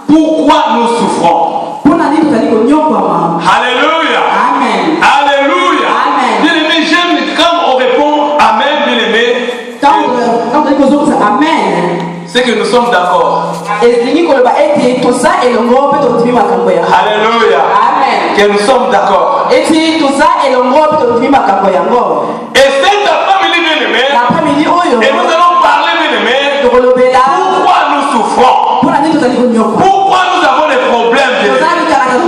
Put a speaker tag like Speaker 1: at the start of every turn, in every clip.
Speaker 1: Pourquoi nous souffrons? Alléluia.
Speaker 2: Amen.
Speaker 1: Alléluia.
Speaker 2: Amen.
Speaker 1: Bien-aimé, j'aime quand on répond Amen, bien-aimé. C'est que nous sommes d'accord.
Speaker 2: Alléluia. Amen.
Speaker 1: Que nous sommes d'accord. Et cette après-midi, bien-aimé, et nous allons parler, bien-aimé, pourquoi nous souffrons. Pourquoi nous avons des problèmes, bien-aimé.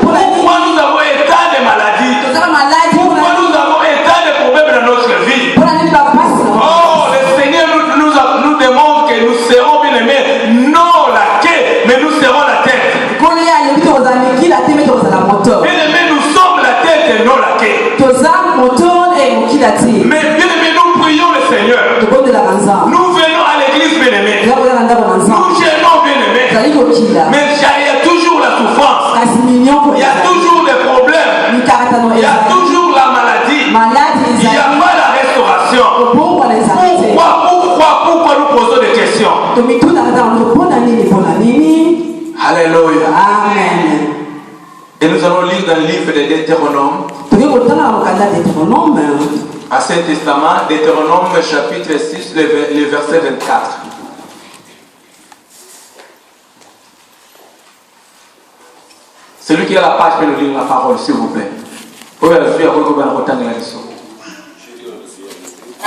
Speaker 1: Pourquoi nous avons état de maladie. Pourquoi nous avons état de problèmes dans notre vie. Oh, le Seigneur nous demande que nous serons, bien-aimés, non la queue, mais nous serons la tête. Bien-aimés, nous sommes la tête et non la queue. Mais bien-aimés, nous prions le Seigneur. Nous venons à l'église, bien-aimés. Nous gênons, bien-aimés. Mais il y a toujours la souffrance. Il y a toujours des problèmes. Il y a toujours la maladie. Il n'y a pas la restauration. Pourquoi nous posons des questions? Alléluia.
Speaker 2: Amen.
Speaker 1: Et nous allons lire dans le livre de Deutéronome. Ancien Testament, Deutéronome chapitre 6, le verset 24. Celui qui a la page peut nous lire la parole, s'il vous plaît.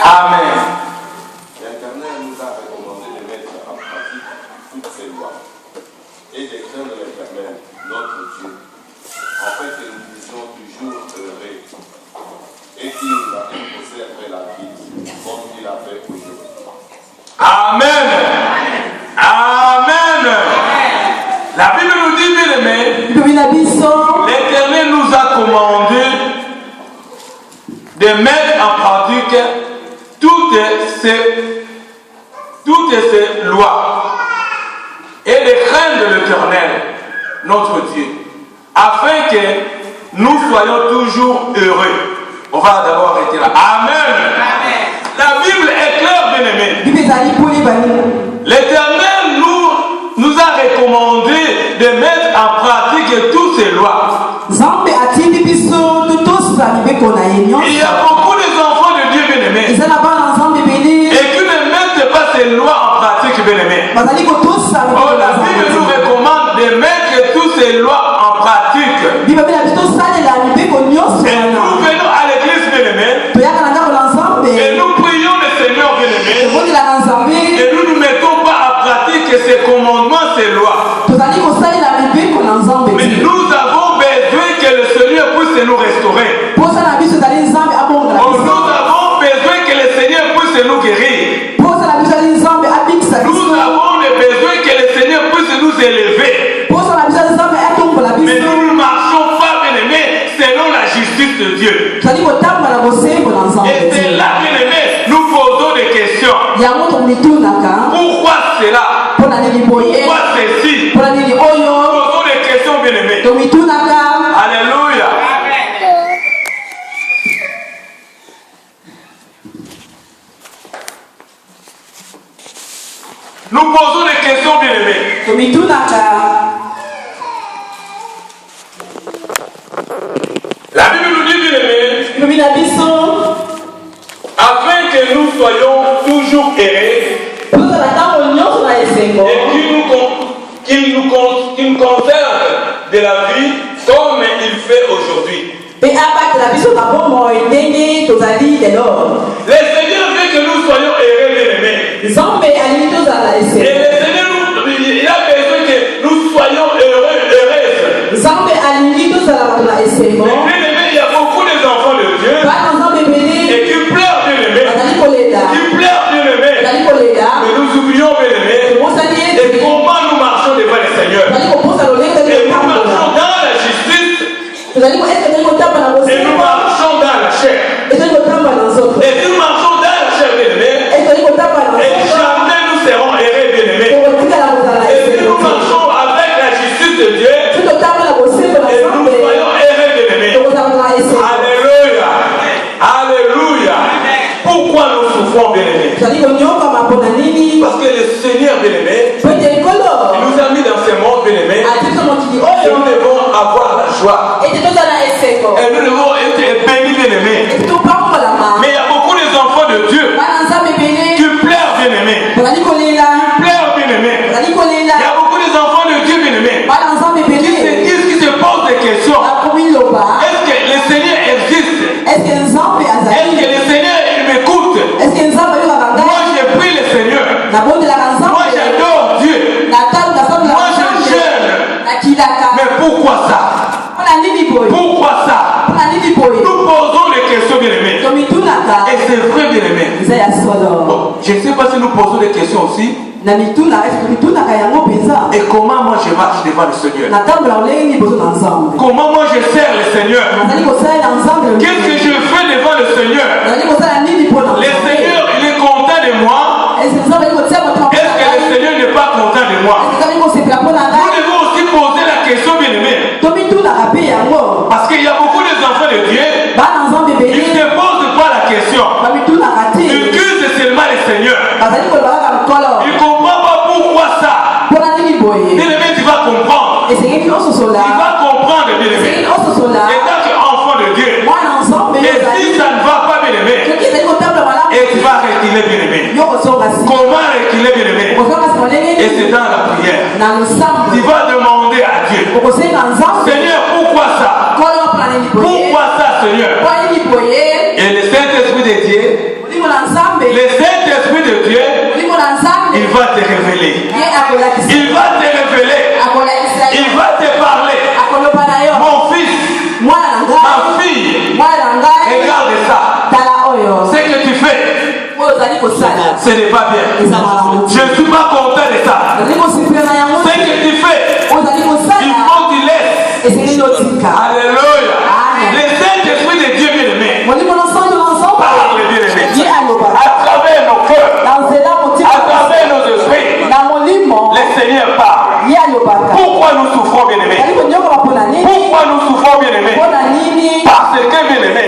Speaker 1: Amen.
Speaker 3: L'Éternel nous a recommandé de mettre en pratique toutes ces lois et de craindre l'Éternel, notre Dieu, afin que nous puissions toujours heureux et qu'il nous a imposé la vie comme il a fait aujourd'hui.
Speaker 1: Amen. Amen. La Bible nous dit, bien aimé, l'Éternel nous a commandé de mettre en pratique toutes ces lois et de craindre l'Éternel, notre Dieu, afin que nous soyons toujours heureux. On va d'abord arrêter là. Amen. Amen. La Bible est claire, bien-aimé. L'Éternel nous a recommandé de mettre en pratique toutes ces lois. Il y a beaucoup d'enfants de Dieu, bien-aimés, et qui ne mettent pas ces lois en pratique, bien-aimés. Oh, la Bible nous recommande de mettre toutes ces lois en pratique. Et nous venons à l'église, bien-aimés, et nous prions le Seigneur, bien-aimé, et nous ne mettons pas en pratique ces commandements, ces lois. Mais nous avons besoin que le Seigneur puisse nous restaurer. Nous avons besoin que le Seigneur puisse nous guérir. Nous avons besoin que le Seigneur puisse nous élever. Mais nous ne marchons pas, bien-aimés, selon la justice de Dieu. Et c'est là, bien-aimés, nous posons des questions. Pourquoi cela? Pourquoi ceci? Nous posons des questions, bien-aimés. Alléluia. Nous posons des questions, bien-aimés. La Bible nous dit, bien-aimés, afin que nous soyons toujours heureux et qu'il nous conserve de la vie comme il fait aujourd'hui. Le Seigneur veut que nous soyons heureux, bien-aimés. Et le Seigneur, il a besoin que nous soyons heureux, heureuses. Mais bien-aimés, il y a beaucoup d'enfants de Dieu et qui pleurent, bien-aimés. Qui pleurent, bien-aimés. Mais nous oublions, bien-aimés, et comment nous marchons devant le Seigneur. Et nous marchons dans la justice. Et nous marchons dans la chair. Et nous marchons dans la chair, bien-aimés. Et jamais nous serons heureux, bien-aimés. Et si nous marchons avec la justice de Dieu, et nous soyons heureux, bien-aimés. Alléluia. Alléluia. Pourquoi nous souffrons, bien-aimés? Parce que le Seigneur, bien-aimé, il nous a question. Est-ce que le Seigneur existe? Est-ce que le Seigneur m'écoute? Moi j'ai pris le Seigneur. Moi j'adore Dieu. Moi je jeûne. Mais pourquoi ça? Pourquoi ça? Nous posons des questions, bien-aimés. Et c'est vrai, bien-aimés. Bon, je ne sais pas si nous posons des questions aussi. Et comment moi je marche devant le Seigneur? Comment moi je sers le Seigneur? Qu'est-ce que je fais devant le Seigneur? Le Seigneur, il est content de moi. Est-ce que le Seigneur n'est pas content de moi? Nous devons aussi poser la question, bien-aimé. Parce qu'il y a beaucoup d'enfants de Dieu. Ils ne se posent pas la question. Ils accusent seulement le Seigneur. Ils ne comprennent pas pourquoi ça. Bien-aimé, tu vas comprendre. Tu vas comprendre, bien-aimé. Et tant qu'enfant de Dieu. Et si ça ne va pas, bien-aimé, et tu vas reculer, bien-aimé. Comment reculer, bien-aimé? Et c'est dans la prière. Tu vas demander à Dieu. Seigneur, pourquoi ça? Pourquoi ça, Seigneur? Et le Saint-Esprit de Dieu, le Saint-Esprit de Dieu, il va te révéler. Il va te révéler. Il va te parler. Mon fils, ma fille, regarde ça. Ce que tu fais, ce n'est pas bien. Je ne suis pas content de ça. Ce que tu fais, il faut que tu laisses. Alléluia. Le Saint-Esprit de Dieu, bien-aimé, parle, bien-aimé, à travers nos cœurs, à travers nos esprits. Le Seigneur parle. Pourquoi nous souffrons, bien-aimé? Pourquoi nous souffrons, bien-aimé? Parce que, bien-aimé,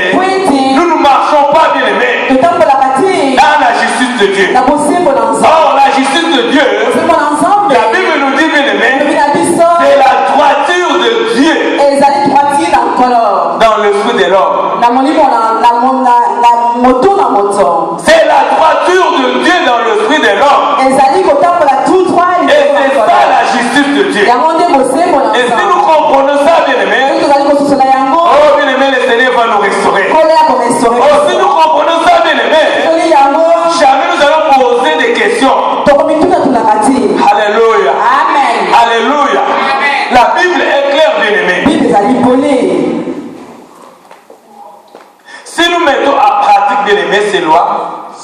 Speaker 1: nous ne marchons pas, bien-aimé, dans la justice de Dieu. Or, la justice de Dieu, la Bible nous dit, bien-aimé, c'est la droiture de Dieu dans le fruit de l'homme. C'est la droiture de Dieu dans le fruit de l'homme. Et c'est ça la justice de Dieu. Et si nous comprenons ça, bien-aimé, oh bien-aimé, le Seigneur va nous restaurer. Oh, si nous comprenons ça, bien-aimé, jamais nous allons poser des questions. Alléluia. Amen. Alléluia. Amen. La Bible est claire, bien-aimé. Si nous mettons en pratique, bien-aimé, ces lois, et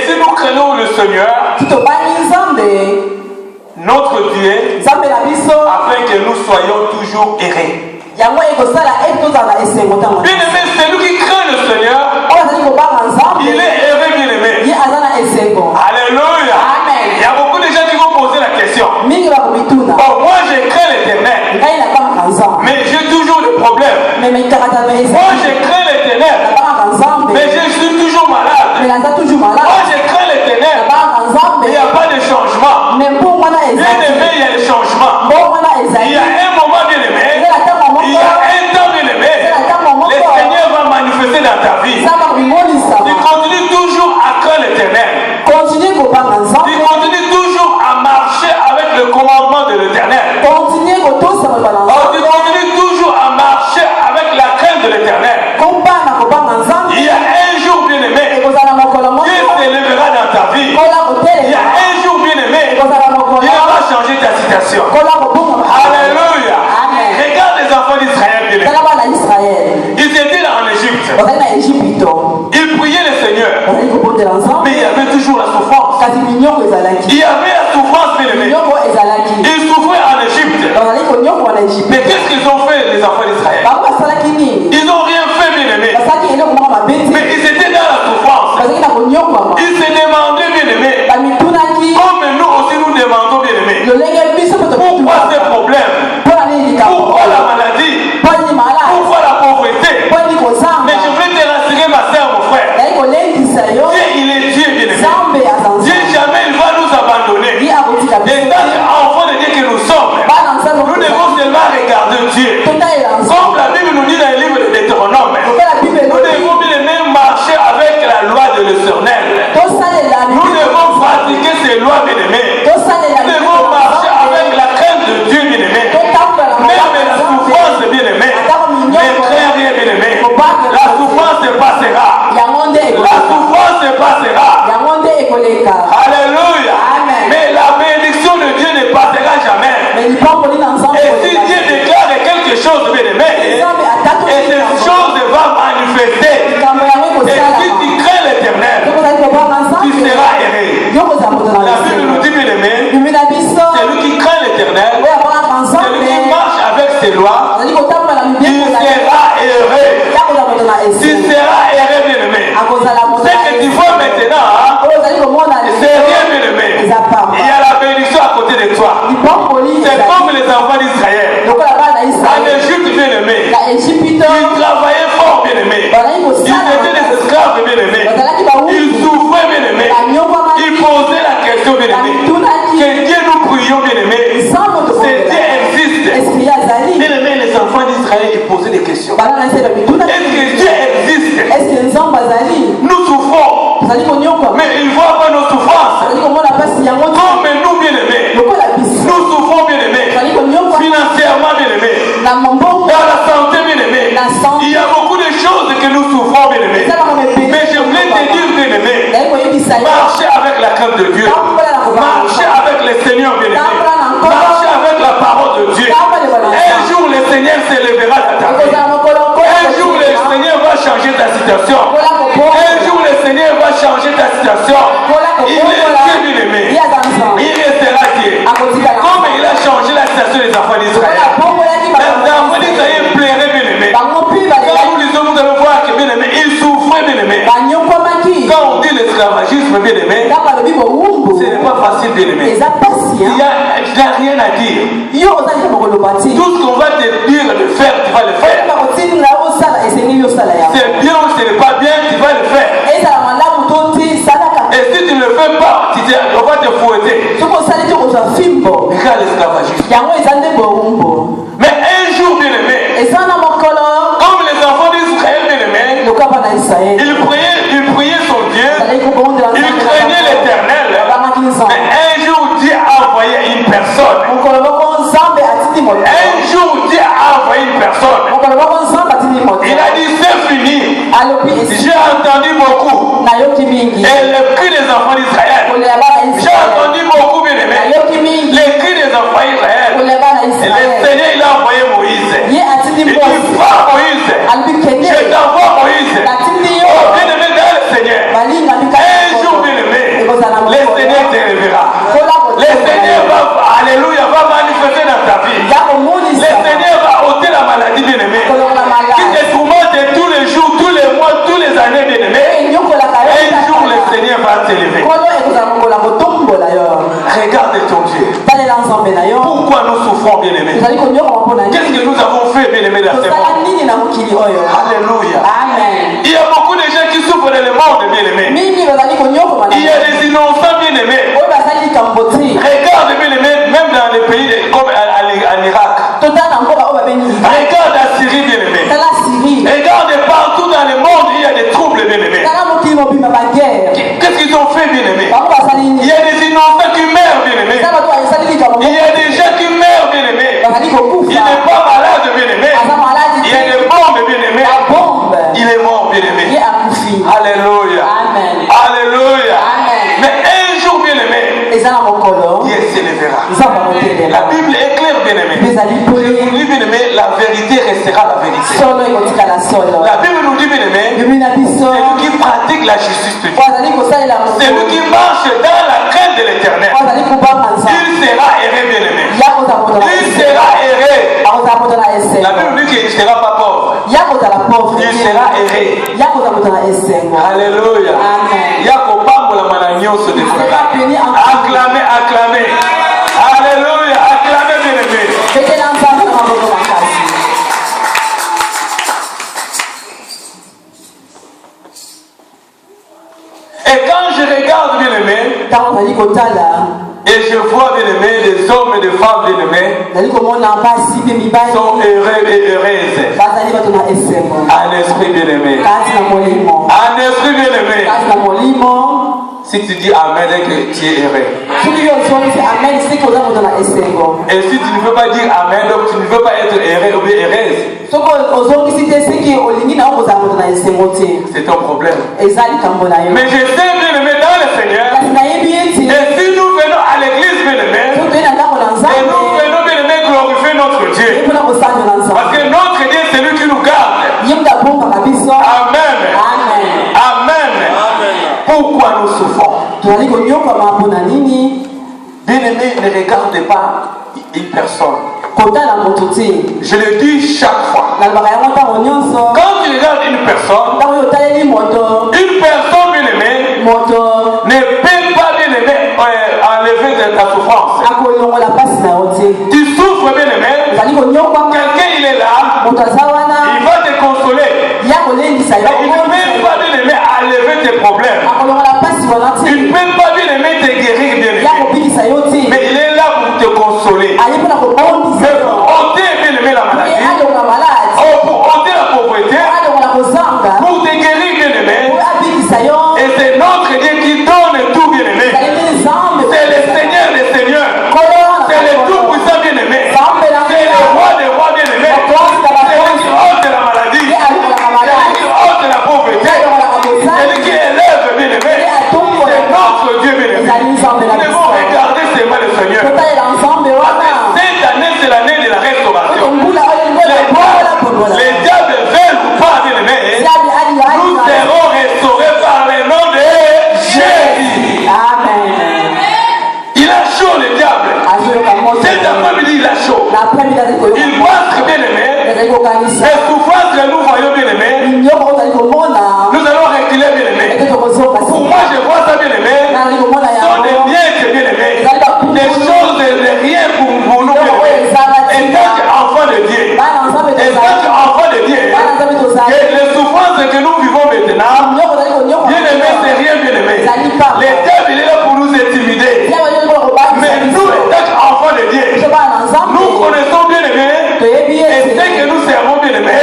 Speaker 1: si nous craignons le Seigneur, notre Dieu, afin que nous soyons toujours errés. Bien-aimé, c'est nous qui craignons le Seigneur. Il est erré, bien-aimé. Alléluia. Amen. Il y a beaucoup de gens qui vont poser la question. Oh, moi je crains l'Éternel, mais j'ai toujours des problèmes. Moi je crains l'Éternel, mais je suis toujours malade. Moi je crains l'Éternel, il n'y a pas de changement. Bien-aimé, il y a des changements. Il y a un moment, bien-aimé, il y a un temps, bien-aimé, le Seigneur va manifester dans ta vie. Tu continues toujours à craindre l'Éternel. Tu continues toujours à marcher avec le commandement de l'Éternel. Tu continues toujours à marcher avec la crainte de l'Éternel. Il y a un jour, bien-aimé, Dieu s'élèvera dans ta vie. Il y a un jour, bien-aimé, Dieu va changer ta situation. Alléluia. Regarde les enfants d'Israël, bien-aimé. Ils étaient là en Égypte. Ils priaient le Seigneur. Mais il y avait toujours la souffrance. Il y avait la souffrance, bien-aimé. Ils souffraient en Égypte. Mais qu'est-ce qu'ils ont fait, les enfants d'Israël? Ils n'ont rien fait, bien-aimé. Mais ils étaient dans la souffrance. Ils se demandaient, bien-aimé, comme nous aussi nous demandons, bien-aimé, pourquoi ces problèmes? Pourquoi la maladie? Pourquoi la pauvreté? Mais je veux te rassurer, ma soeur, mon frère. Dieu, il est Dieu, bien-aimé. Dieu jamais il va nous abandonner. Et tant qu'enfants de Dieu que nous sommes, nous devons seulement regarder Dieu. Comme la Bible nous dit dans le livre de Deutéronome, nous devons bien-aimé marcher avec la loi de l'Éternel. Nous devons pratiquer ces lois, bien-aimés. Nous devons marcher histoire. C'est comme les enfants d'Israël. En Égypte, bien aimé. Ils travaillaient fort, bien aimé. Ils étaient des esclaves, bien aimé. Ils souffraient, bien aimé. Ils posaient la question, bien aimé. Que Dieu nous prions, bien aimé. C'est Dieu existe. Bien aimé, les enfants d'Israël, ils posaient des questions. Est-ce que Dieu existe? Nous souffrons. Mais il ne voit pas nos souffrances. Comme nous, bien aimés. Nous souffrons, bien aimés. Financièrement, bien aimés. Dans la santé, bien aimés. Il y a beaucoup de choses que nous souffrons, bien aimés. Mais je voulais te dire, bien aimé, marchez avec la crainte de Dieu. Marchez avec le Seigneur, bien aimé. Marchez avec la parole de Dieu. Un jour, le Seigneur s'élèvera à ta vie. Un jour, le Seigneur va changer ta situation. Un jour, le Seigneur va changer ta situation. Il est Dieu, bien aimé. Il restera Dieu. Comme il a changé la situation des enfants d'Israël. Les enfants d'Israël plairaient, bien aimé. Quand nous lisons, nous allons voir que, bien aimé, ils souffraient, bien aimé. Quand on dit l'esclavagisme, bien aimé, ce n'est pas facile, bien aimé. Il n'y a rien à dire. Tout ce qu'on va te dire de faire, tu vas le faire. C'est bien ou ce n'est pas bien, tu vas le faire. Et si tu ne le fais pas, on va te fouetter. Regarde l'esclavagisme. Mais un jour, bien aimé, comme les enfants d'Israël, bien aimé, ils priaient son Dieu, ils craignaient l'Éternel. Mais un jour, Dieu a envoyé une personne. Un jour, Dieu a envoyé une personne. Il a dit, c'est fini. J'ai entendu beaucoup. Et le cri des enfants d'Israël. J'ai entendu beaucoup, bien aimé. Les cris des enfants d'Israël. Et le Seigneur, il a envoyé Moïse. Il dit, va Moïse. Je t'envoie Moïse. Oh, bien aimé dans le Seigneur. Un jour, bien aimé, le Seigneur te révélera. Le Seigneur va, alléluia, va manifester dans ta vie. Le Seigneur va ôter la maladie, bien aimé. Qui te tourmente tous les jours, tous les mois, tous les années, bien aimé. Un jour, le Seigneur va t'élever. Regarde ton Dieu. Pourquoi nous souffrons, bien aimé? Qu'est-ce que nous avons fait, bien aimé, dans ce monde? Alléluia. Amen. Il y a beaucoup de gens qui souffrent dans le monde, bien aimé. Il y a des innocents, bien aimés. Regarde, bien aimé, même dans les pays comme en Irak. Regarde la Syrie, bien aimé. Regarde partout dans le monde, il y a des troubles, bien aimé. Qu'est-ce qu'ils ont fait, bien aimé? Il y a des innocents qui meurent, bien aimé. Il y a des gens qui meurent, bien aimé. Il n'est pas malade, bien aimé. Il y a des bombes, bien aimé. Il est mort, bien aimé. Alléluia. Alléluia. Mais un jour, bien aimé, Dieu s'élèvera. La Bible est claire, bien aimé. Je vous dis, bien aimé, la vérité restera la vérité. La Bible nous dit, bien aimé, c'est lui qui pratique la justice de Dieu. C'est lui qui marche dans la crainte de l'Éternel. Il sera erré, bien aimé. Il sera erré. La Bible dit qu'il ne sera pas pauvre. Il sera erré. Alléluia. Acclamez, acclamez. Alléluia. Acclamez, bien aimé. Et quand je regarde, bien aimé, et je vois, bien aimé, des hommes et des femmes, bien aimés, sont heureux et heureuses. Un esprit, bien aimé. Un esprit, bien aimé. Si tu dis Amen, que tu es heureux. Et si tu ne veux pas dire Amen, donc tu ne veux pas être heureux ou bien heureuse, c'est ton problème. Mais je sais, bien aimé, dans le Seigneur, et si nous venons à l'église, bien aimé, et nous venons, bien aimé, glorifier notre Dieu, parce que notre Dieu, c'est lui qui nous garde. Amen. Amen. Pourquoi nous souffrons? Bien aimé, ne regardez pas une personne. Je le dis chaque fois. Quand tu regardes une personne, bien aimée, ne peut pas, bien aimé, enlever ta souffrance. souffrance. Tu souffres, bien aimé. Quelqu'un il est là. Il va te consoler. Il ne peut même pas, bien aimé, à lever tes problèmes. Il ne peut pas, bien aimé, te guérir, bien aimé. Mais il est là pour te consoler. Mais pour ôter, bien aimé, la maladie. Pour ôter la pauvreté. Pour te guérir, bien aimé. Et c'est notre Dieu qui donne tout, bien aimé. C'est le Seigneur des Seigneurs. C'est le tout-puissant, bien aimé. C'est le roi des rois, bien aimé. C'est lui qui ôte la maladie. C'est lui qui ôte la pauvreté. C'est lui qui élève, bien aimé. C'est notre Dieu, bien aimé. Nous devons regarder seulement le Seigneur. Cette année, c'est l'année de la restauration. Les diables veulent ou pas, bien aimé. Nous serons restaurés par le nom de Jésus.
Speaker 2: Amen.
Speaker 1: Il a chaud, le diable. Cet après-midi, il a chaud. Il montre, bien aimé. Les souffrances que nous voyons, bien aimé. Nous allons reculer, bien aimé. Pour moi, je vois ça, bien aimé. Ce sont des biens, bien aimé. Des choses de rien pour nous, bien aimé. Et tant qu'enfant de Dieu. Et tant qu'enfant de Dieu. Et les souffrances que nous vivons maintenant. Bien aimé, c'est rien, bien aimé. Les diables, il est là pour nous intimider. Mais nous, étant enfants de Dieu, nous connaissons bien aimé. Et c'est que nous servons bien aimé.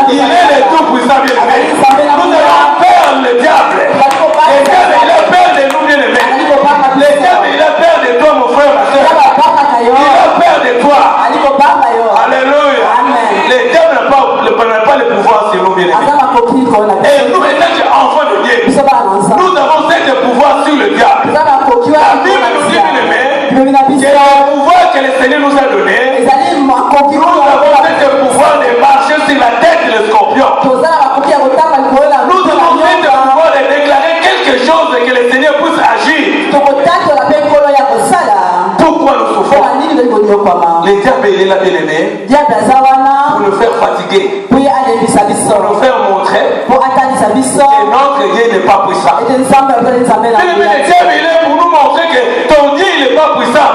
Speaker 1: Il est le tout-puissant, bien aimé. Nous allons perdre le diable. Le diable, il a peur de nous, bien aimé. Le diable, il a peur de toi, mon frère, ma soeur. Il a peur de toi. Alléluia. Le diable n'a pas le pouvoir sur nous, bien aimé. Et nous, étant enfants de Dieu, nous avons ce pouvoir sur le diable. La Bible nous dit, bien aimé, que le pouvoir que le Seigneur nous a donné, nous avons ce pouvoir de marcher sur la tête du scorpion. Nous avons ce pouvoir de déclarer quelque chose que le Seigneur puisse agir. Pourquoi nous souffrons? Le diable, il est là, bien aimé, pour nous faire fatiguer, pour nous faire montrer que notre Dieu n'est pas puissant. Le diable, il est pour nous montrer que ton Dieu, il n'est pas puissant.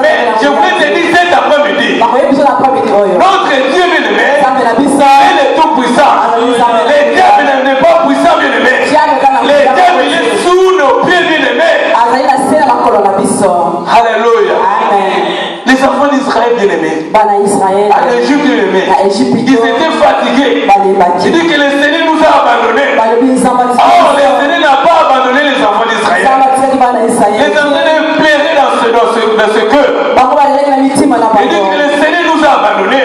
Speaker 1: Mais je voulais te dire cet après-midi, notre Dieu, bien aimé, il est tout puissant. Le diable n'est pas puissant, bien aimé. Le diable, il est sous nos pieds, bien aimé. Alléluia. Les enfants d'Israël, bien aimés, à l'Égypte, bien aimés, ils étaient fatigués. Il dit que le Seigneur nous a abandonnés. Oh, le Seigneur n'a pas abandonné les enfants d'Israël. Les enfants plaisaient dans ce cœur. Il dit que le Seigneur nous a abandonnés.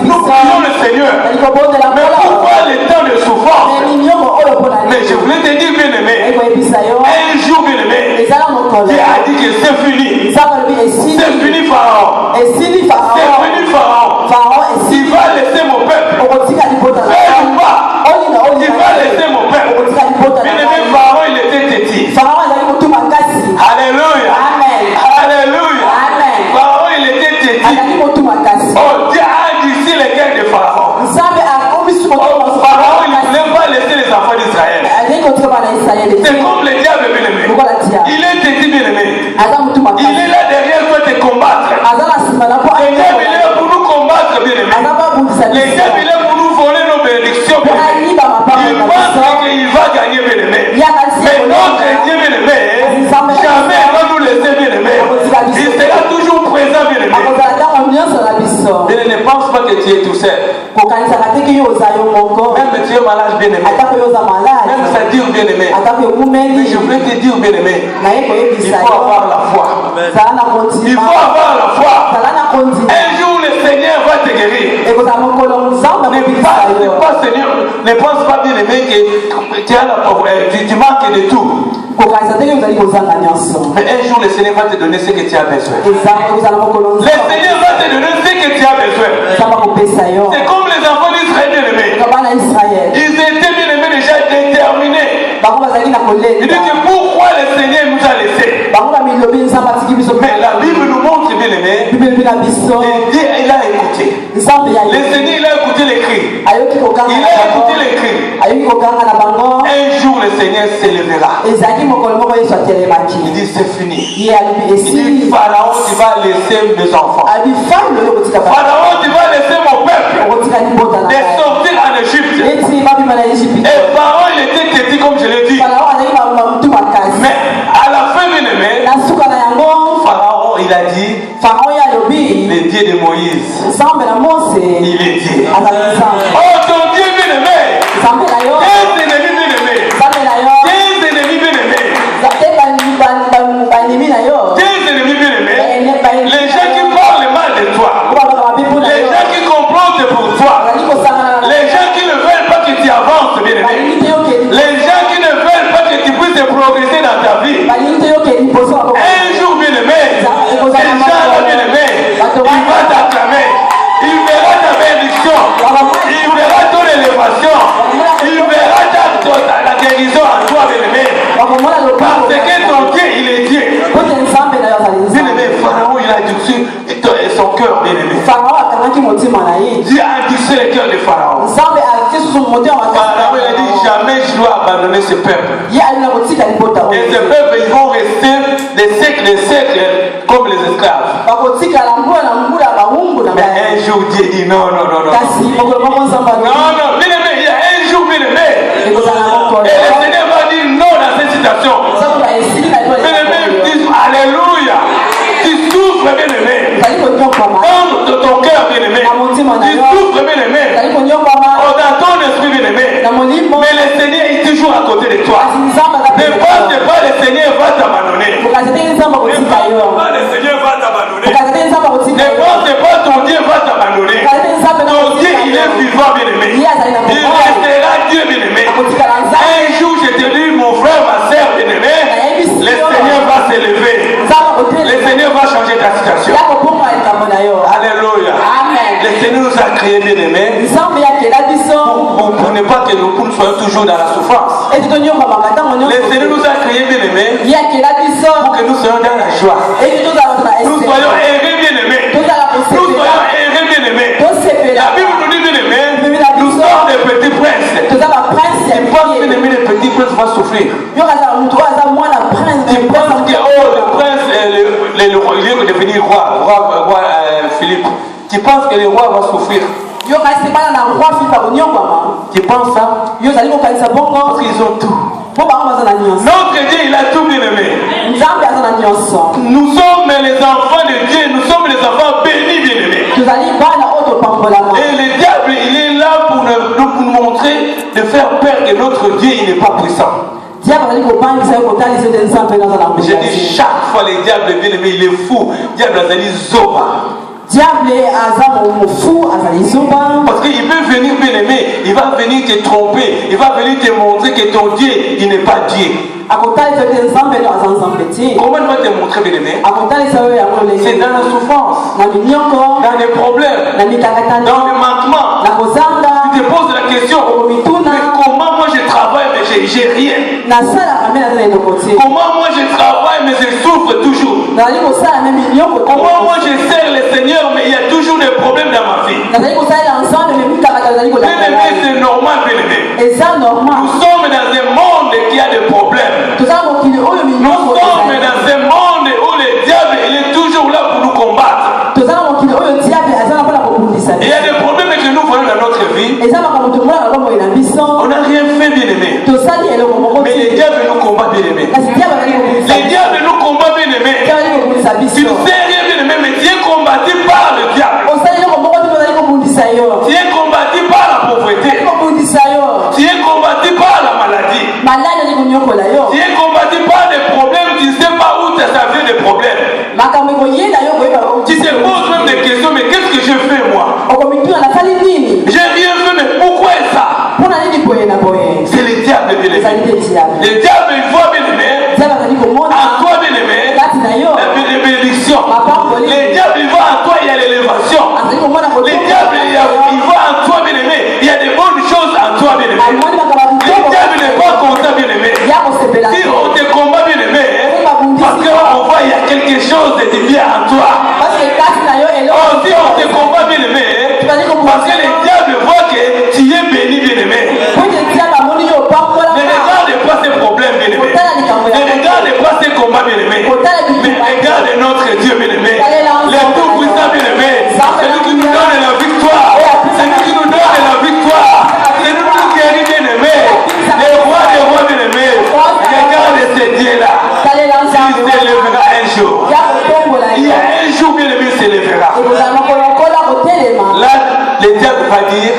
Speaker 1: Nous prions le Seigneur. Mais pourquoi les temps de souffrance? Mais je voulais te dire, bien aimé, un jour, bien aimé, Dieu a dit que c'est fini. C'est fini, Pharaon. C'est fini, Pharaon. Il va laisser mon peuple. Fais ou pas? Il va laisser mon peuple. Bien aimé, Pharaon, il était têtu. Alléluia. Alléluia. Pharaon, il était têtu. Oh, Dieu a d'ici les cœurs de Pharaon. Pharaon, il ne voulait pas laisser les enfants d'Israël. C'est comme le diable, bien aimé. Il est têtu, bien aimé. Il est là derrière toi te combattre. Le diable, il est là pour nous combattre, bien aimé. Le diable, il est pour nous voler nos bénédictions, bien aimé. Il pense qu'il va gagner, bien aimé. Mais notre Dieu, bien aimé, jamais il va nous laisser, bien aimé. Il sera toujours présent, bien aimé. Mais ne pense pas que tu es tout seul. Même tu es malade, bien aimé. Même ça dure, bien aimé. Mais je voulais te dire, bien aimé, il faut avoir la foi. Il faut avoir la foi. Un jour, le Seigneur va te guérir. Ne pense pas, bien aimé, que tu manques de tout. Mais un jour, le Seigneur va te donner ce que tu as besoin. Le Seigneur va te donner ce que tu as besoin. C'est comme les enfants d'Israël, bien aimés. Ils étaient, bien aimés, déjà déterminés. Il dit que pourquoi le Seigneur nous a laissés. Mais la Bible nous montre, bien aimé, Dieu, il a écouté. Le Seigneur, il a écouté les cris. Il a écouté les cris.
Speaker 3: Un jour le Seigneur s'élèvera. Il dit c'est fini. Il dit Pharaon, tu vas laisser mes enfants. Pharaon, tu vas laisser mon peuple de sortir en Égypte. Et Pharaon, il était têtu comme je l'ai dit. Mais à la fin, bien aimé, Pharaon, il a dit le Dieu de Moïse. Il est Dieu. Oh, ton Dieu bien aimé. Tes ennemis bien aimés. Tes ennemis bien aimés. Tes ennemis bien aimés. Les gens qui parlent le mal de toi. Les gens qui complotent pour toi. Les gens qui ne veulent pas que tu avances bien aimé. Les gens qui ne veulent pas que tu puisses progresser dans ta vie. Un jour bien aimé. Ces gens-là bien aimés. Il va t'acclamer. Il verra ta bénédiction. Il verra ton élévation. Il verra la guérison en toi, bien-aimé. Parce que ton Dieu, il est Dieu. Bien-aimé, Pharaon, il a adouci son cœur, bien-aimé. Dieu a adouci le cœur de Pharaon. Pharaon, il a dit jamais je dois abandonner ce peuple. Et ce peuple, ils vont rester des siècles comme les esclaves. Mais un jour, Dieu dit non. Non, bien aimé, il y a un jour, bien aimé. Et le Seigneur va dire non dans cette situation. Bien aimé, dis alléluia. Tu souffres, bien aimé. Comme de ton cœur, bien aimé. Tu souffres, bien aimé. Dans ton esprit, bien aimé. Mais le Seigneur est toujours à côté de toi. Ne pense pas le Seigneur va t'abandonner. Ne pense pas le Seigneur va t'abandonner. Ne pense pas ton Dieu va t'abandonner. Ton Dieu, il est vivant, bien aimé. Il restera Dieu, bien aimé. Un jour, je te dis, mon frère, ma soeur, bien aimé, le Seigneur va s'élever. Le Seigneur va changer ta situation. Alléluia. Le Seigneur nous a créés, bien aimés. Pour ne pas que nous soyons toujours dans la souffrance. Le Seigneur nous a créés, bien aimés, pour que nous soyons dans la joie. Nous soyons heureux, bien aimés. Nous soyons heureux, bien aimés. La Bible nous dit, bien aimés, nous sommes des petits princes. Tu penses, bien aimé, les petits princes vont souffrir. Tu penses que le prince, il est devenu roi Philippe. Tu penses que le roi va souffrir? Tu penses ça? Parce qu'ils ont tout. Notre Dieu, il a tout, bien aimé. Nous sommes les enfants de Dieu. Nous sommes les enfants bénis, bien aimés. Et le diable, il est là pour nous montrer, de faire peur que notre Dieu, il n'est pas puissant. Je dis chaque fois, le diable, bien aimé, il est fou. Le diable, il est zoba. Parce qu'il peut venir, bien aimé, il va venir te tromper, il va venir te montrer que ton Dieu, il n'est pas Dieu. Comment il va te montrer, bien aimé? C'est dans la souffrance, dans les problèmes, dans le manquement. Tu te poses la question, mais comment moi je travaille mais j'ai rien? Comment moi je travaille mais je souffre toujours? Comment moi je sers le Seigneur mais il y a toujours des problèmes dans ma vie? Bien aimé, c'est normal, bien aimé. Nous sommes dans un monde qui a des problèmes. Nous sommes dans un monde où le diable il est toujours là pour nous combattre. Et il y a des problèmes que nous voyons dans notre vie. On n'a rien fait, bien aimé. Mais le diable nous combat, bien aimé. Le diable nous combat, bien aimé. Tu ne sais rien, bien aimé, mais tu es combattu par le diable. Tu es combattu par la pauvreté. Tu es combattu par la maladie. Tu es combattu par des problèmes. Tu ne sais pas où ça vient des problèmes. Tu te poses même des questions, mais qu'est-ce que je fais moi? J'ai rien fait, mais pourquoi ça? C'est le diable, bien aimé. Le diable, il voit, bien aimé, en toi, bien aimé, la bénédiction. Le diable, il voit en toi, il y a l'élévation. Le diable, il voit en toi, bien aimé, il y a des bonnes choses en toi, bien aimé. Le diable n'est pas content, bien aimé. Si on te combat, bien aimé, parce qu'on voit il y a quelque chose de bien en toi. Oh, si on te combat, bien aimé, parce que le diable voit que tu es béni, bien aimé.
Speaker 1: combats, bien aimé. Mais regarde notre Dieu, bien aimé. Le Tout-Puissant, bien aimé. C'est lui qui nous donne la victoire. C'est lui qui nous donne la victoire. C'est lui qui nous guérit, bien aimé. Le roi des rois, bien aimé. Regarde ce Dieu-là. Il s'élèvera un jour. Il y a un jour, bien aimé, il s'élèvera. Là, le diable va dire,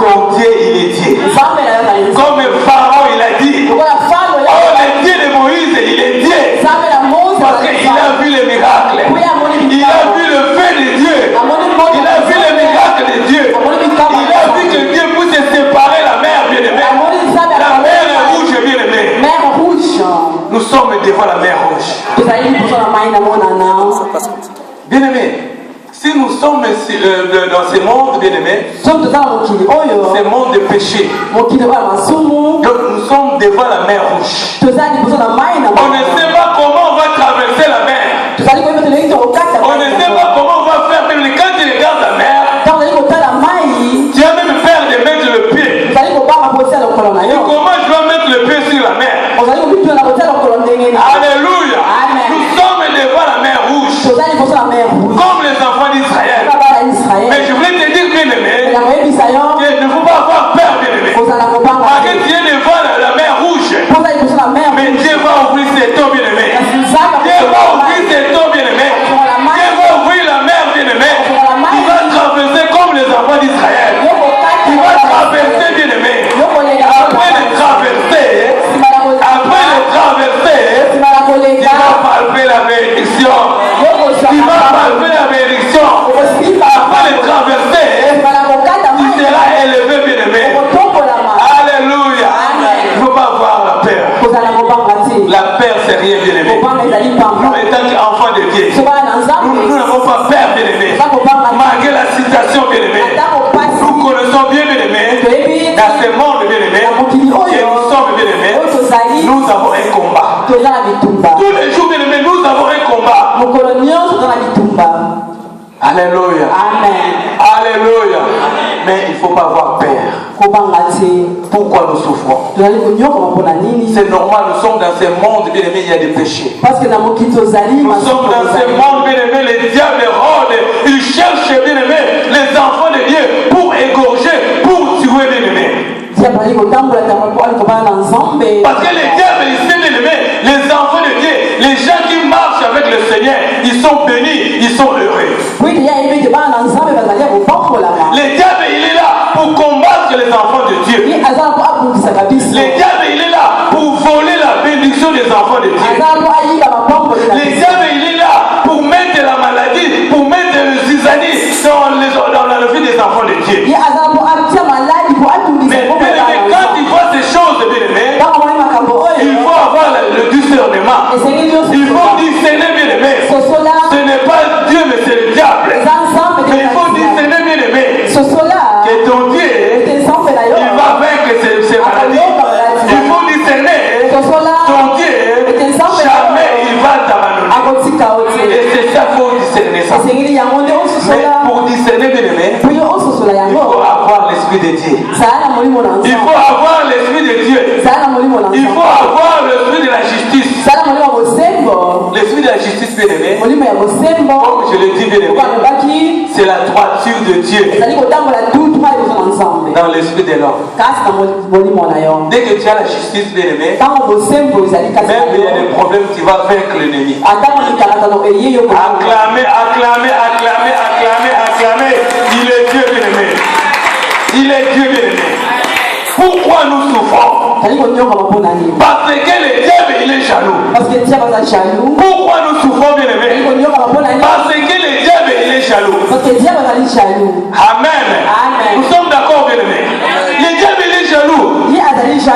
Speaker 1: ton Dieu, il est Dieu. Comme Pharaon, il a dit, oh, le Dieu de Moïse, il est Dieu. Parce qu'il a vu les miracles. Il a vu le feu de Dieu. Il a vu les miracles de Dieu. Il a vu que Dieu pouvait séparer la mer, bien aimé. La mer est rouge, bien aimé. Nous sommes devant la mer rouge. Bien aimé. Si nous sommes dans ce monde, bien aimé, ce monde de péché, donc nous sommes devant la mer rouge. On ne sait pas comment on va traverser la mer. On ne sait pas comment on va faire. Même quand tu regardes la mer, tu as même peur de mettre le pied. Et comment je dois mettre le pied sur la mer? Alléluia. Nous sommes devant la mer rouge. Comme les enfants d'Israël. Mais je voulais te dire, bien aimé, qu'il ne faut pas avoir peur, bien aimé. Parce que tu es devant la mer rouge. Mais Dieu va ouvrir ses eaux, bien aimé. Dieu va ouvrir ses eaux, bien aimé. Dieu va ouvrir la mer, bien aimé. Tu vas traverser comme les enfants d'Israël. Tu vas traverser, bien aimé. Après le traverser, tu vas palper la bénédiction. Tu vas palper la bénédiction. Après le traverser, tu seras élevé, bien aimé. Alléluia. Il ne faut pas avoir la peur. La peur, c'est rien, bien aimé. Nous, étant qu'enfants de Dieu, nous n'avons pas peur, bien aimé. Malgré la situation, bien aimé. Nous connaissons bien, bien aimé, dans ce monde, bien aimé, et nous sommes, bien aimés, nous avons un combat. Tous les jours, bien aimé, nous avons un combat. Alléluia. Alléluia. Mais il ne faut pas avoir peur. Pourquoi nous souffrons? C'est normal, nous sommes dans ce monde, bien aimé, il y a des péchés. Nous sommes dans ce monde, bien aimé, les diables rôdent. Ils cherchent, bien aimé, les enfants de Dieu pour égorger, pour tuer, bien aimé. Parce que les diables, ils savent, bien aimé, les enfants de Dieu, les gens qui marchent avec le Seigneur, ils sont bénis, ils sont heureux. Le diable, il est là pour combattre les enfants de Dieu. Le diable, il est là pour voler la bénédiction des enfants de Dieu. Le diable, il est là pour mettre la maladie, pour mettre le zizanie dans la vie des enfants de Dieu. Mais quand il voit ces choses, bien aimé, il faut avoir le discernement. Il faut discerner, bien aimé. Ce n'est pas Dieu, mais c'est le diable. Mais il faut discerner, bien aimé, que ton Dieu, il va vaincre ces maladies. Il faut discerner, ton Dieu, jamais il va t'abandonner. Et c'est ça qu'il faut discerner ça. Mais pour discerner, bien aimé, il faut avoir l'esprit de Dieu. Il faut avoir l'esprit de Dieu. Il faut avoir l'esprit de la justice. L'esprit de la justice, bien aimé, comme je l'ai dit, bien aimé, c'est la droiture de Dieu dans l'esprit de l'homme. Dès que tu as la justice, bien aimé, même il y a des problèmes, tu vas vaincre l'ennemi. Acclamez, acclamez, acclamez, acclamez, acclamez. Il est Dieu, bien aimé. Il est Dieu, bien aimé. Pourquoi nous souffrons? Parce que le diable, il est jaloux. Pourquoi nous souffrons, bien aimé? Parce que le diable, il est jaloux. Amen. Nous sommes d'accord, bien aimé. Le diable, il est jaloux.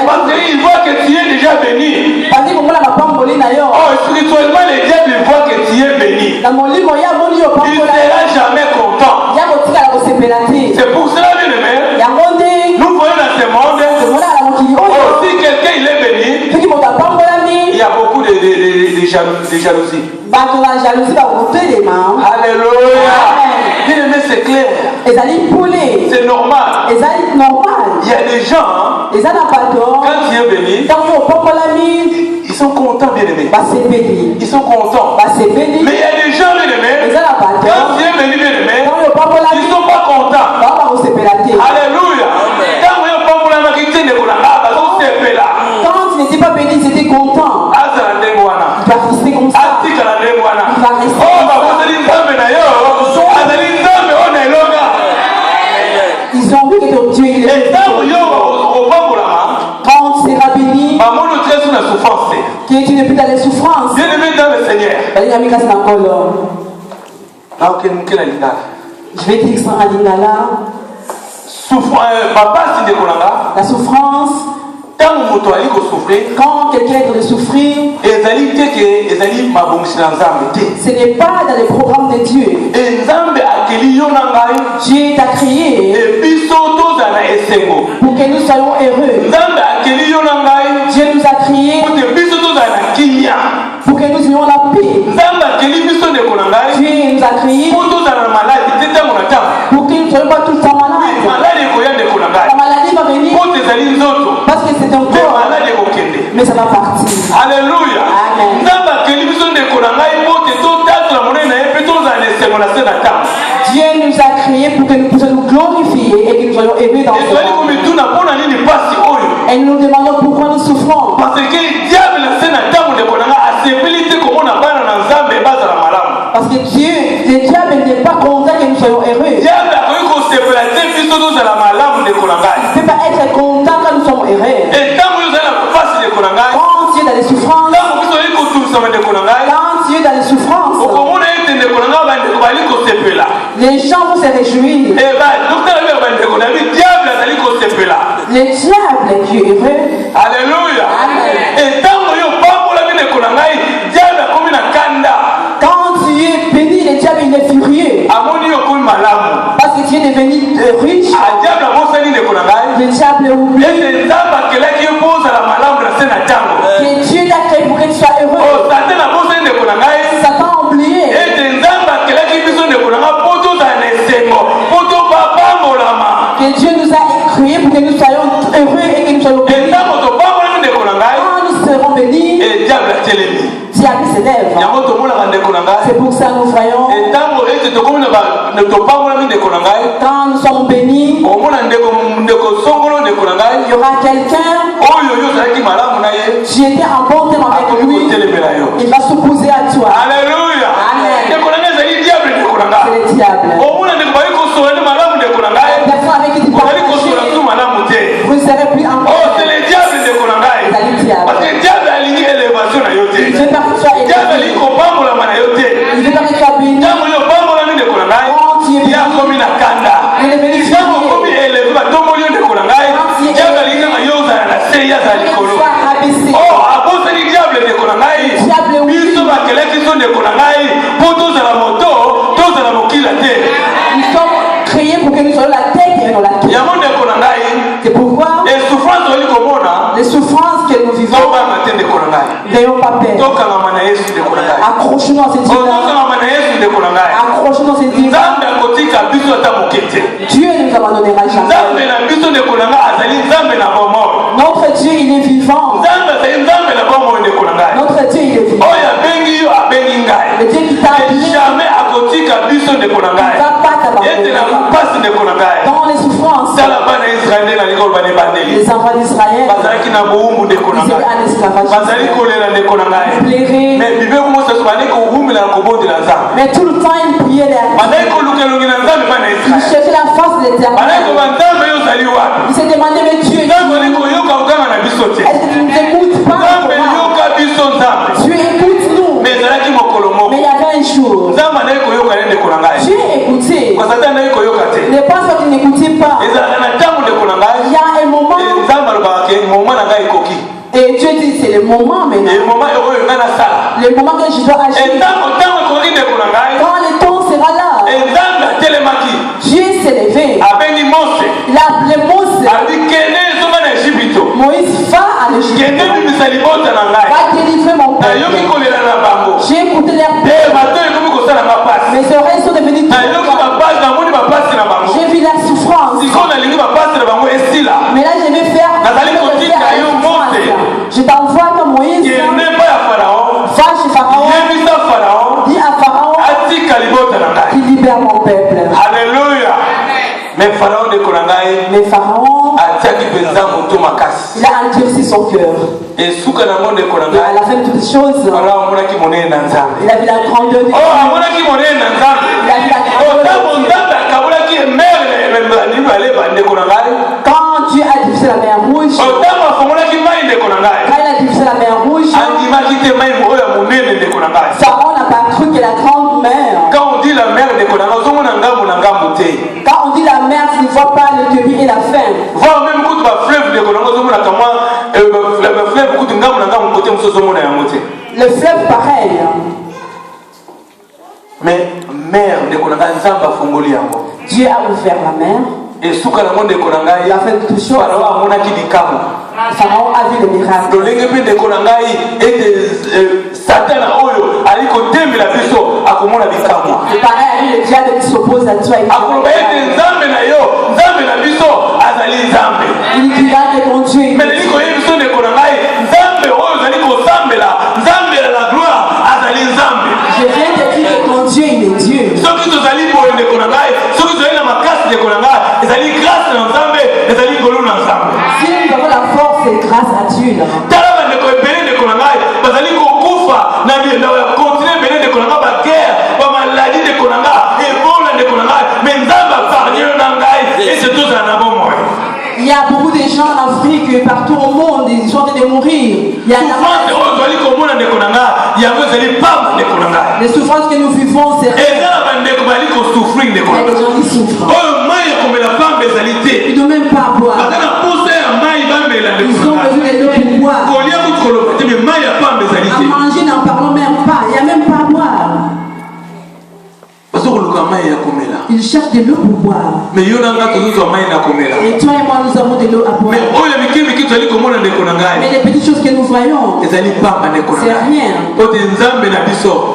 Speaker 1: Parce qu'il voit que tu es déjà béni. Oh, spirituellement, le diable, il voit que tu es béni. Il ne sera jamais content. C'est pour cela, bien aimé, nous voyons dans ce monde, oh, si quelqu'un il est béni, il y a beaucoup de jalousie. Alléluia. Bien aimé, c'est clair. C'est normal. Il y a des gens, quand tu es béni, ils sont contents, bien aimés. Ils sont contents. Mais il y a des gens, bien aimés, quand Dieu est venu, bien aimés, ils ne sont pas contents. Alléluia.
Speaker 2: Quand il n'était pas béni, ils étaient contents. Il va rester comme ça. Il va rester comme ça. Ils ont vu que ton Dieu il est. Quand tu seras béni, que tu n'es plus dans les souffrances.
Speaker 1: Bien aimé dans le Seigneur.
Speaker 2: Je vais dire ça à Lingala. La souffrance. Quand quelqu'un est en train de souffrir, ce n'est pas dans les programmes de Dieu. Dieu t'a créé pour que nous soyons heureux. Dieu nous a créés pour que nous ayons la paix. Dieu nous a créés pour que nous ne soyons pas tout le temps malades. La maladie va venir parce que c'est un corps, mais ça va partir.
Speaker 1: Alléluia.
Speaker 2: Amen. Dieu nous a créés pour que nous puissions nous glorifier et que nous soyons aimés dans ce monde. Et nous nous demandons pourquoi nous souffrons.
Speaker 1: Parce que
Speaker 2: Dieu, le diable n'est pas content que nous soyons heureux. Il ne peut pas être content quand nous sommes heureux. Quand Dieu est dans les souffrances, les gens vont se réjouir. Le diable est Dieu heureux.
Speaker 1: Alléluia.
Speaker 2: Quand tu es béni, le diable il est furieux. Parce que tu es devenu riche. Le diable est oublié. Que Dieu t'a créé pour que tu sois heureux. Satan a oublié. Que Dieu nous a créé pour que nous soyons heureux et que nous soyons bénis. Quand nous serons bénis, diable s'élève. C'est pour ça que nous voyons. Quand nous sommes bénis, il y aura quelqu'un qui était en bon terme avec lui. Il va s'opposer à toi.
Speaker 1: Alléluia.
Speaker 2: Amen.
Speaker 1: C'est le diable.
Speaker 2: C'est le diable. La personne avec qui tu partages, vous ne serez plus en
Speaker 1: oh, c'est le diable.
Speaker 2: C'est le diable.
Speaker 1: Parce que le diable a lié élévation.
Speaker 2: Il veut pas que tu sois élevé. Il veut pas que tu sois béni. Quand tu es béni, il est venu te nous sommes créés pour que nous soyons la tête et non la queue. C'est pourquoi les souffrances que nous vivons, n'ayons pas peur. Accrochons-nous à cette vie. Accrochons-nous à cette vie. Dieu ne nous abandonnera jamais. Notre Dieu, il est vivant. Notre Dieu, il est vivant. Le Dieu qui t'a appelé, il ne va pas t'abandonner. Dans les souffrances, les enfants d'Israël, ils étaient en esclavage. Mais tout le temps, ils priaient ils cherchaient la face de l'Éternel. Ils se demandaient, mais Dieu, est-ce que tu ne nous écoutes pas? Dieu écoute-nous. Mais il y avait un jour, Dieu écoutait. Ne pense pas qu'il n'écoutait pas. Il y a un moment, et Dieu dit c'est le moment maintenant. Le moment que je dois agir. Quand le temps sera là, Dieu s'est levé. Il a appelé Moïse. Moïse, va à l'Égypte. Va délivrer mon peuple. J'ai écouté leur peur. Mes oreilles sont devenues j'ai vu la souffrance. Mais là je vais faire. Je t'envoie comme Moïse. Mais Pharaon de Konangai.
Speaker 4: Mais Pharaon.
Speaker 2: Il
Speaker 4: a endurci son cœur.
Speaker 2: Et
Speaker 4: à la fin de toutes les choses, il a vu la grandeur de Dieu. Il a vu la grandeur de Dieu. Quand Dieu a diffusé la mer rouge, quand il a diffusé la mer rouge, Pharaon n'a pas cru que la grande mer.
Speaker 2: Quand on dit la mer,
Speaker 4: quand on dit la mer, tu ne vois pas le début et la fin.
Speaker 2: Voir même quand tu fleuve de
Speaker 4: le fleuve pareil.
Speaker 2: Mais mer de Dieu
Speaker 4: a ouvert la mer.
Speaker 2: Et sous la monde de Konangai,
Speaker 4: il a fait toutes choses.
Speaker 2: Pharaon
Speaker 4: a vu le miracle. Et pareil, le diable qui s'oppose à toi. Il dit là que ton Dieu.
Speaker 2: Mais
Speaker 4: je viens de dire que ton Dieu il est Dieu. Si nous avons la force, c'est grâce à Dieu. Il y a beaucoup de gens en Afrique et partout au monde, ils sont en train de mourir. Il y a les souffrances que nous vivons, c'est il y a des gens qui souffrent. Ils ne doivent même pas boire. Ils ont besoin de l'eau pour boire. À manger, n'en parlons même pas. Il n'y a même pas à boire. Ils cherchent de l'eau pour boire.
Speaker 2: Mais
Speaker 4: et toi et moi, nous avons de l'eau à boire. Mais les petites choses que nous voyons, c'est rien.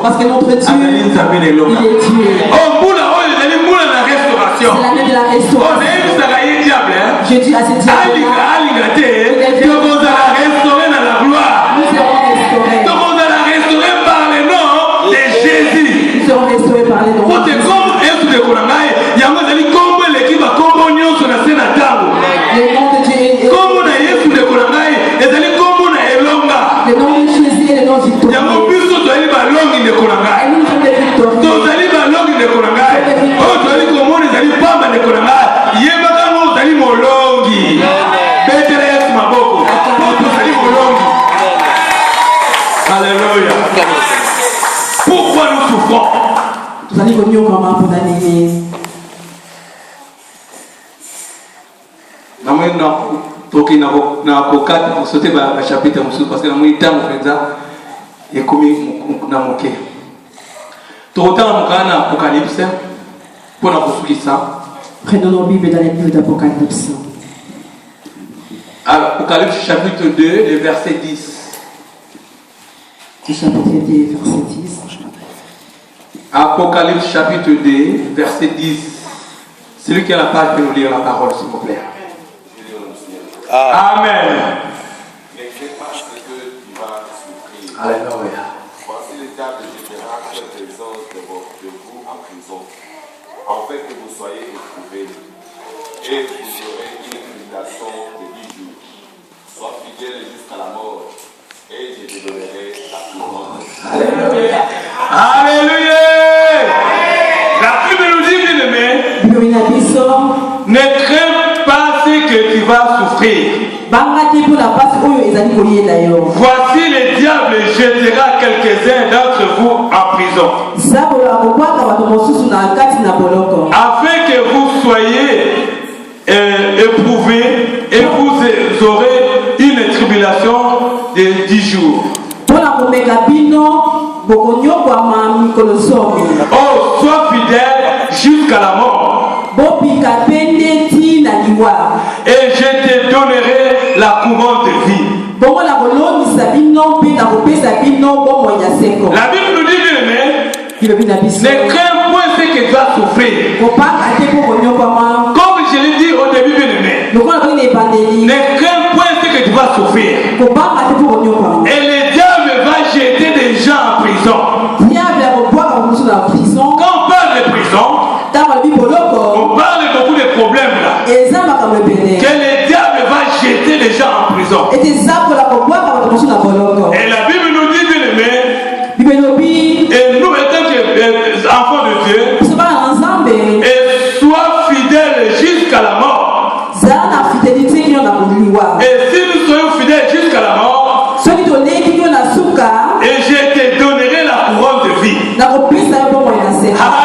Speaker 4: Parce que notre Dieu, il est Dieu. C'est l'année de la restauration. Je dis à ce diable, nous serons restaurés. Nous serons restaurés par les noms de Jésus. Le nom de Dieu est le nom de Jésus et le nom victorieux. Et nous sommes des victorieux.
Speaker 2: Alléluia. Pourquoi nous souffrons?
Speaker 4: Vous allez venir comment pour l'année.
Speaker 2: Na kokati kusote ba chapitre musu parce que na mwita mfenza yekomi na moke tokotala mukana Apocalypse pona kusukisa.
Speaker 4: Prenons nos Bibles dans les livres d'Apocalypse.
Speaker 2: Apocalypse chapitre 2 le verset 10.
Speaker 4: Chapitre 2 verset 10.
Speaker 2: Apocalypse chapitre 2 verset 10. Celui qui a la page peut nous lire la parole s'il vous plaît. Amen.
Speaker 3: N'inquiète pas ce que tu vas souffrir.
Speaker 2: Alléluia.
Speaker 3: Voici le diable jettera quelques anges de vous en prison, en fait que vous soyez éprouvés, et vous aurez une tribulation de 10 jours. Sois fidèle jusqu'à la mort, et je te donnerai la couronne.
Speaker 2: Alléluia. Alléluia. La Bible nous dit, bien aimé, ne crains pas ce que tu vas souffrir. Voici le diable jettera quelques-uns d'entre vous en prison, afin que vous soyez éprouvés et vous aurez une tribulation de 10 jours. Oh, sois fidèle jusqu'à la mort. Et je te donnerai la couronne de vie. La Bible nous dit, ne crains point ce que tu vas souffrir. Comme je l'ai dit au début, ne crains point ce que tu vas souffrir. Et le diable va jeter des gens en prison. Quand on parle de prison, on parle beaucoup de problèmes
Speaker 1: Et la
Speaker 2: Bible nous dit, bien aimé, et nous étant enfants de Dieu, et sois fidèles jusqu'à la mort. Et si nous soyons fidèles jusqu'à la mort, et je te donnerai la couronne de vie.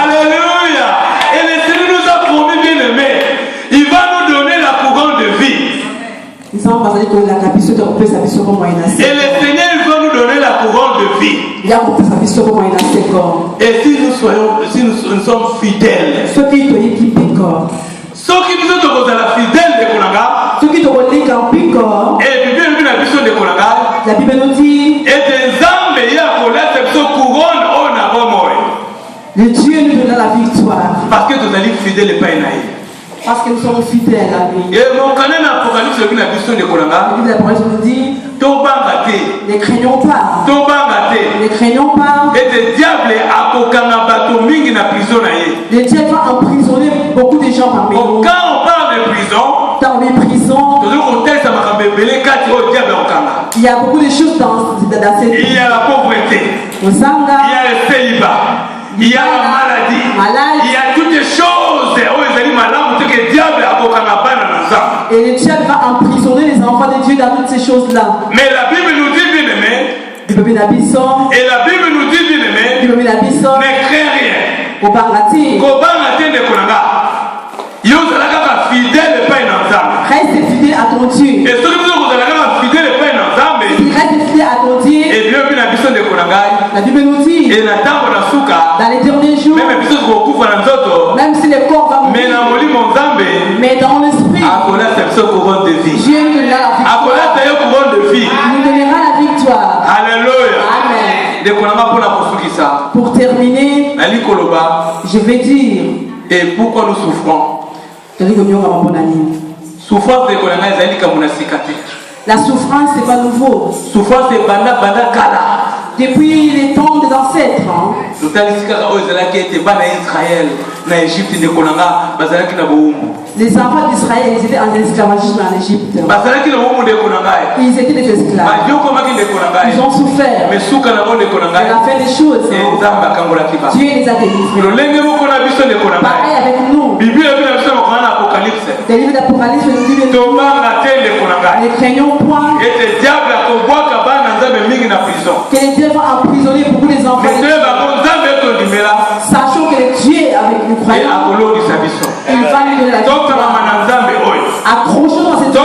Speaker 2: Alléluia. Et le Seigneur nous a promis, bien aimé, il va nous donner la couronne de vie. Et le Seigneur il va nous donner la couronne de vie. Et si nous sommes fidèles, ceux qui nous sont la fidèle de Konanga, et
Speaker 1: la Bible nous dit,
Speaker 2: et des âmes, il y a cette couronne, on a bon.
Speaker 1: le Dieu nous donnera la victoire.
Speaker 2: Parce que nous allons fidèles et pas inaïs.
Speaker 1: Parce que nous sommes fidèles à lui.
Speaker 2: Et mon canon Apocalypse, la vision de Konanga,
Speaker 1: la Bible nous dit, ne craignons pas. Ne craignons pas.
Speaker 2: Et le diable a mingi na prison.
Speaker 1: Le diable va emprisonner beaucoup de gens parmi nous.
Speaker 2: Quand on parle de prison,
Speaker 1: dans les prisons, il y a beaucoup de choses dans cette vie.
Speaker 2: Il y a la pauvreté, il y a le célibat, il y a la maladie, il y a toutes les choses.
Speaker 1: Et le diable va emprisonner les enfants de Dieu dans toutes ces choses-là.
Speaker 2: Mais la Bible nous dit, bien aimé, et la Bible nous dit, bien aimé, ne crains rien.
Speaker 1: Reste fidèle à ton Dieu.
Speaker 2: Et ceux qui sont fidèles et pas ensemble,
Speaker 1: reste fidèle à ton Dieu.
Speaker 2: Et bien,
Speaker 1: la Bible nous dit,
Speaker 2: et
Speaker 1: dans les derniers jours, même si le corps va mourir, mais dans l'esprit, Dieu nous donnera la victoire. Il nous donnera la victoire.
Speaker 2: Alléluia.
Speaker 1: Amen.
Speaker 2: Pour
Speaker 1: terminer, je vais dire,
Speaker 2: et pourquoi nous souffrons. Souffrance de
Speaker 1: la souffrance, c'est pas nouveau.
Speaker 2: Souffrance c'est banda kala.
Speaker 1: Depuis les temps des ancêtres. Les enfants d'Israël, ils étaient en esclavagisme en Égypte. Ils étaient des esclaves. Ils ont souffert. Mais la fin des choses, Dieu les a délivrés. Pareil avec nous. Le livre d'Apocalypse nous dit, ne craignons point que le diable va emprisonner beaucoup les enfants. Sachons que Dieu est avec nous croyants. Il va nous donner la victoire. Accrochons-nous à cette Dieu-là.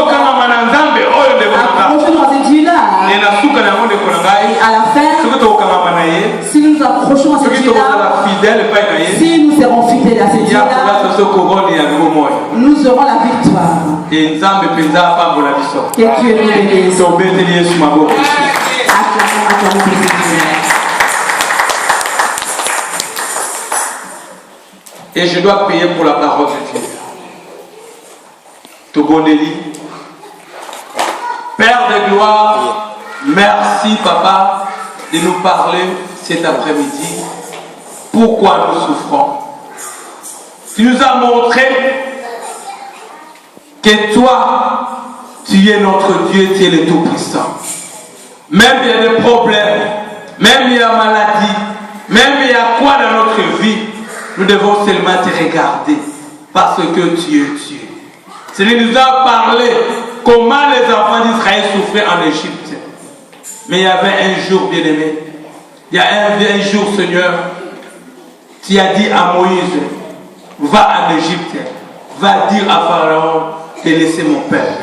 Speaker 1: Accrochons-nous à cette Dieu-là. Et à la fin, si nous nous accrochons à cette Dieu-là, si nous serons fidèles à cette Dieu-là, nous aurons la victoire. Que Dieu nous bénisse.
Speaker 2: Et je dois prier pour la parole de Dieu. Toboneli. Père de gloire, merci Papa de nous parler cet après-midi. Pourquoi nous souffrons? Tu nous as montré que toi, tu es notre Dieu, tu es le Tout-Puissant. Même il y a des problèmes, même il y a maladie, même il y a quoi dans notre vie, nous devons seulement te regarder parce que tu es Dieu. Seigneur nous a parlé comment les enfants d'Israël souffraient en Égypte. Mais il y avait un jour, bien-aimé, il y a un jour, Seigneur, tu as dit à Moïse, va en Égypte, va dire à Pharaon de laisser mon peuple.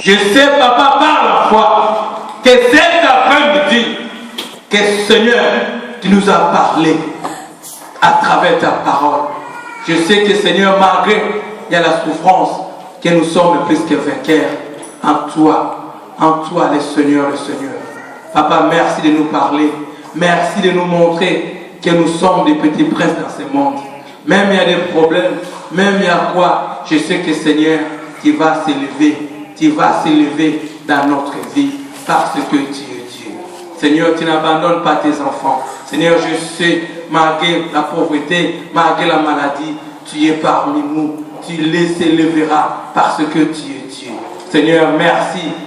Speaker 2: Je sais, Papa, par la foi, que cet après-midi, que Seigneur, tu nous as parlé à travers ta parole. Je sais que Seigneur, malgré il y a la souffrance, que nous sommes plus que vainqueurs en toi, le Seigneur, le Seigneur. Papa, merci de nous parler, merci de nous montrer que nous sommes des petits princes dans ce monde. Même il y a des problèmes, même il y a quoi, je sais que Seigneur, tu vas s'élever dans notre vie parce que tu es Dieu. Seigneur, tu n'abandonnes pas tes enfants. Seigneur, je sais, malgré la pauvreté, malgré la maladie, tu es parmi nous. Tu les élèveras parce que tu es Dieu. Seigneur, merci